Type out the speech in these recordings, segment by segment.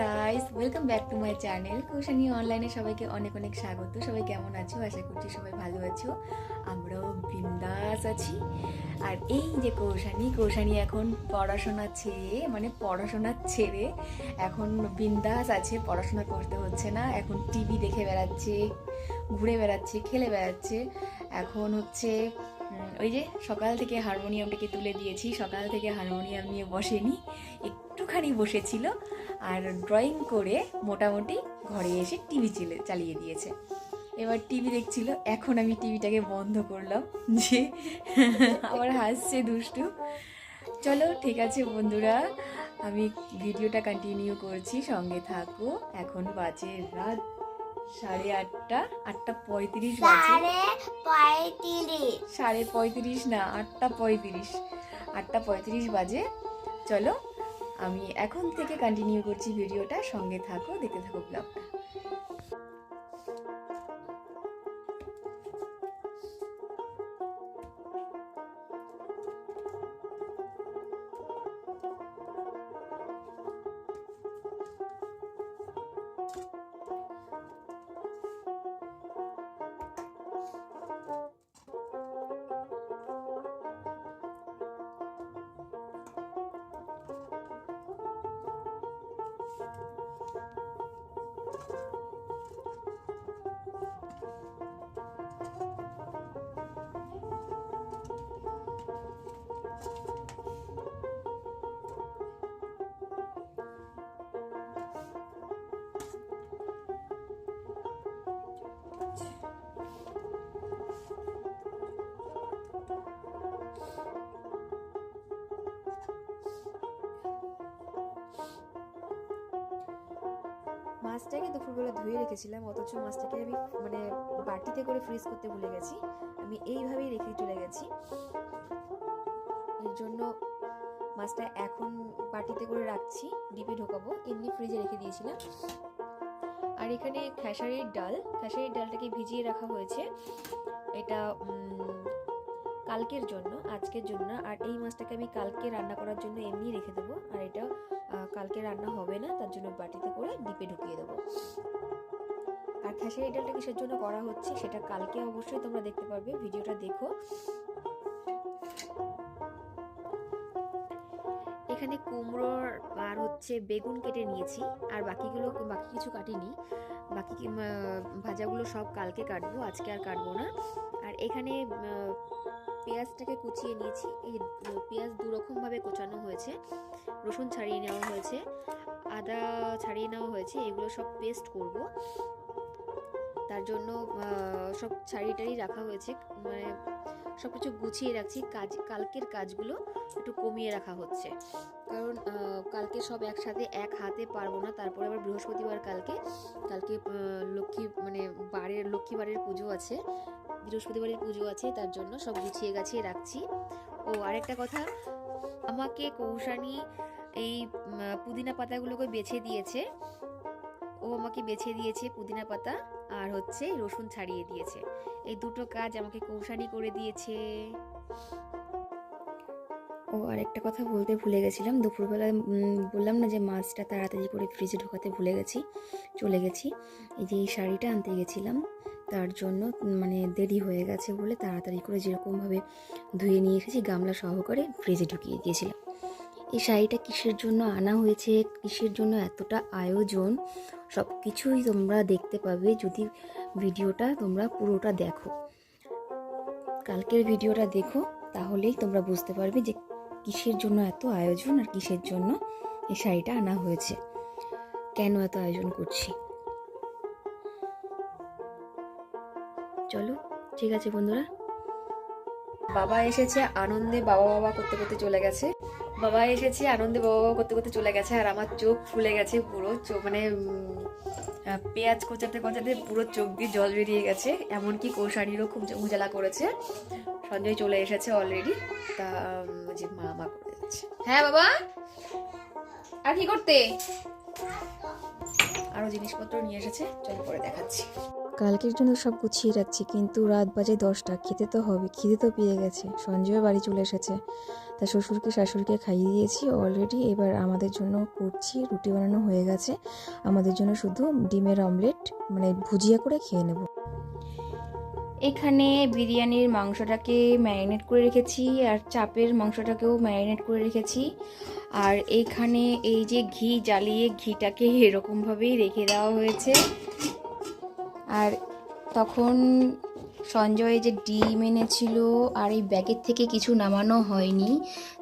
Guys, welcome back to my channel Koushani অনলাইনে। সবাইকে অনেক অনেক স্বাগত। সবাই কেমন আছো? আশা করছি সবাই ভালো আছো। আমরাও বিন্দাস আছি। আর এই যে কৌশানী এখন পড়াশোনা ছেড়ে এখন বিন্দাস আছে। পড়াশোনা করতে হচ্ছে না, এখন টিভি দেখে বেড়াচ্ছে, ঘুরে বেড়াচ্ছে, খেলে বেড়াচ্ছে। এখন হচ্ছে ওই যে সকাল থেকে হারমোনিয়ামটাকে তুলে দিয়েছি, সকাল থেকে হারমোনিয়াম নিয়ে বসেনি, একটুখানি বসেছিল আর ড্রয়িং করে মোটামুটি ঘরে এসে টিভি চালিয়ে দিয়েছে। এবার টিভি দেখছিল, এখন আমি টিভিটাকে বন্ধ করলাম যে আবার হাসছে দুষ্টু। চলো ঠিক আছে বন্ধুরা, আমি ভিডিওটা কন্টিনিউ করছি, সঙ্গে থাকো। এখন বাজে রাত 8:30, 8:35 বাজে। 35:30 না, 8:35 বাজে। চলো আমি এখন থেকে কন্টিনিউ করছি ভিডিওটা, সঙ্গে থাকো, দেখতে থাকো ব্লগটা। মাছটাকে দুপুরবেলা ধুয়ে রেখেছিলাম, অথচ মাছটাকে আমি বাটিতে করে ফ্রিজ করতে ভুলে গেছি। আমি এইভাবেই রেখে চলে গেছি, এর জন্য মাছটা এখন বাটিতে করে রাখছি, ডিপে ঢোকাবো। এমনি ফ্রিজে রেখে দিয়েছিলাম। আর এখানে খেসারির ডালটাকে ভিজিয়ে রাখা হয়েছে, এটা কালকের জন্য, আজকের জন্য। আর এই মাছটাকে আমি কালকে রান্না করার জন্য এমনি রেখে দেবো, আর এটা কালকে রান্না হবে না, তার জন্য বাটিতে করে ডিপে ঢুকিয়ে দেবো। আর খেসারি ডালটা কিসের জন্য করা হচ্ছে সেটা কালকে অবশ্যই তোমরা দেখতে পারবে, ভিডিওটা দেখো। এখানে কুমড়োর আর বেগুন কেটে নিয়েছি, আর বাকি কিছু কাটিনি। বাকি ভাজাগুলো সব কালকে কাটবো, আজকে আর কাটবো না। আর এখানে পেঁয়াজটাকে কুচিয়ে নিয়েছি। এই পেঁয়াজ দুরকমভাবে কোচানো হয়েছে, রসুন ছাড়িয়ে নেওয়া হয়েছে, আদা ছাড়িয়ে নেওয়া হয়েছে। এগুলো সব পেস্ট করব, তার জন্য সব ছাড়িয়ে রাখা হয়েছে। সব কিছু গুছিয়ে রাখছি। কালকের কাজগুলো একটু কমিয়ে রাখা হচ্ছে, কারণ কালকে সব একসাথে এক হাতে পারবো না। তারপরে আবার বৃহস্পতিবার, কালকে লক্ষ্মী বারের পুজো আছে, বৃহস্পতিবারের পুজো আছে, তার জন্য সব গুছিয়ে গাছিয়ে রাখছি। ও আরেকটা কথা, আমাকে কৌশানী এই পুদিনা পাতাগুলোকে বেছে দিয়েছে, পুদিনা পাতা আর রসুন ছাড়িয়ে দিয়েছে। এই দুটো কাজ আমাকে কৌশানী করে দিয়েছে। ও আরেকটা কথা বলতে ভুলে গেছিলাম, দুপুরবেলা বললাম না যে মাছটা তাড়াতাড়ি করে ফ্রিজে ঢোকাতে ভুলে গেছি, চলে গেছি। এই যে এই শাড়িটা আনতে গেছিলাম, তার জন্য দেরি হয়ে গেছে বলে তাড়াতাড়ি করে যেরকমভাবে ধুয়ে নিয়ে এসেছি গামলা সহকারে ফ্রিজে ঢুকিয়ে দিয়েছিলাম। এই শাড়িটা কিসের জন্য আনা হয়েছে, কিসের জন্য এতটা আয়োজন, সব কিছুই তোমরা দেখতে পাবে যদি ভিডিওটা তোমরা পুরোটা দেখো। কালকের ভিডিওটা দেখো, তাহলেই তোমরা বুঝতে পারবে যে কিসের জন্য এত আয়োজন আর কিসের জন্য এই শাড়িটা আনা হয়েছে, কেন এত আয়োজন করছি। চলো ঠিক আছে বন্ধুরা। বাবা এসেছে, আনন্দে বাবা করতে করতে চলে গেছে। আর আমার চোখ ফুলে গেছে পুরো, পেঁয়াজ কোচাতে পুরো চোখ দিয়ে জল বেরিয়ে গেছে। এমনকি কৌশানীরও খুব উজালা করেছে। সঞ্জয় চলে এসেছে অলরেডি, তা যে মা করে যাচ্ছে। হ্যাঁ বাবা, আর কি করতে? আরো জিনিসপত্র নিয়ে এসেছে, চল পরে দেখাচ্ছি। কালকের জন্য সব গুছিয়ে রাখছি, কিন্তু রাত বাজে 10টা, খেতে তো হবে, খিদে তো পেয়ে গেছে। সঞ্জয় বাড়ি চলে এসেছে, তা শ্বশুরকে শাশুড়িকে খাইয়ে দিয়েছি অলরেডি। এবার আমাদের জন্য করছি, রুটি বানানো হয়ে গেছে, আমাদের জন্য শুধু ডিমের অমলেট মানে ভুজিয়া করে খেয়ে নেব। এখানে বিরিয়ানির মাংসটাকে ম্যারিনেট করে রেখেছি, আর চাপের মাংসটাকেও ম্যারিনেট করে রেখেছি। আর এইখানে এই যে ঘি জ্বালিয়ে ঘিটাকে এরকমভাবেই রেখে দেওয়া হয়েছে। আর তখন সঞ্জয় যে ডিম এনেছিল, আর এই ব্যাগের থেকে কিছু নামানো হয়নি,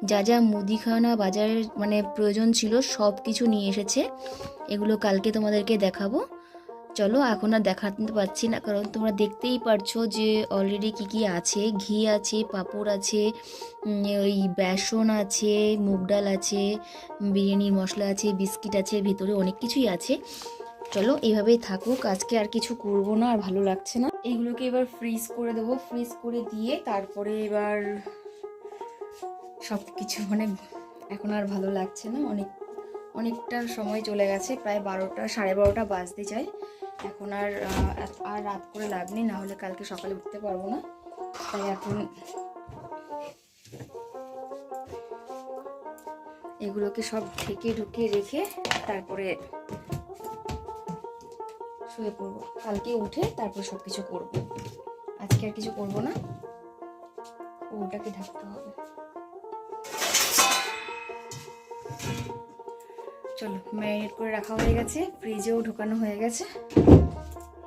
যা যা মুদিখানা বাজারের মানে প্রয়োজন ছিল সব কিছু নিয়ে এসেছে। এগুলো কালকে তোমাদেরকে দেখাবো। চলো, এখন আর দেখাতে পারছি না, কারণ তোমরা দেখতেই পারছো যে অলরেডি কি কি আছে। ঘি আছে, পাঁপড় আছে, ওই বেসন আছে, মুগ ডাল আছে, বিরিয়ানির মশলা আছে, বিস্কিট আছে, ভিতরে অনেক কিছুই আছে। চলো এইভাবেই থাকুক, আজকে আর কিছু করবো না, আর ভালো লাগছে না। এইগুলোকে এবার ফ্রিজ করে দেবো, ফ্রিজ করে দিয়ে তারপরে এবার সব কিছু মানে এখন আর ভালো লাগছে না, অনেকটা সময় চলে গেছে, প্রায় 12টা 12:30 বাজতে যায়। এখন আর রাত করে লাভ নেই, না হলে কালকে সকালে উঠতে পারবো না। তাই এখন এগুলোকে সব ঢুকে রেখে তারপরে শুয়ে পড়বো। কালকে উঠে তারপর সব কিছু করবো, আজকে আর কিছু করবো না। ওটাকে ঢাকতে হবে। চলো, ম্যারিনেট করে রাখা হয়ে গেছে, ফ্রিজেও ঢোকানো হয়ে গেছে।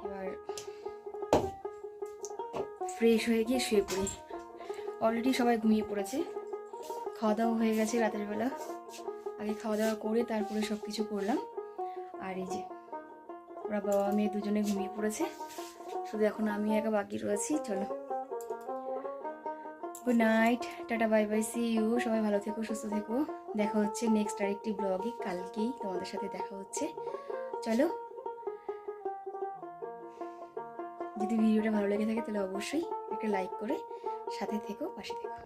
এবার ফ্রেশ হয়ে গিয়ে শুয়ে পড়ি। অলরেডি সবাই ঘুমিয়ে পড়েছে, খাওয়া দাওয়া হয়ে গেছে রাতের বেলা। আগে খাওয়া দাওয়া করে তারপরে সব কিছু করলাম। আর এই যে ওরা বাবা মেয়ে দুজনে ঘুমিয়ে পড়েছে, শুধু এখন আমি একা বাকি রয়েছি। চলো, good night, tata, bye bye, see you. সবাই ভালো থেকো, সুস্থ থেকো। দেখা হচ্ছে নেক্সট আরেকটি ব্লগে, কালকেই তোমাদের সাথে দেখা হচ্ছে। চলো, যদি ভিডিওটা ভালো লেগে থাকে তাহলে অবশ্যই একটা লাইক করে সাথে থেকো, পাশে থেকো।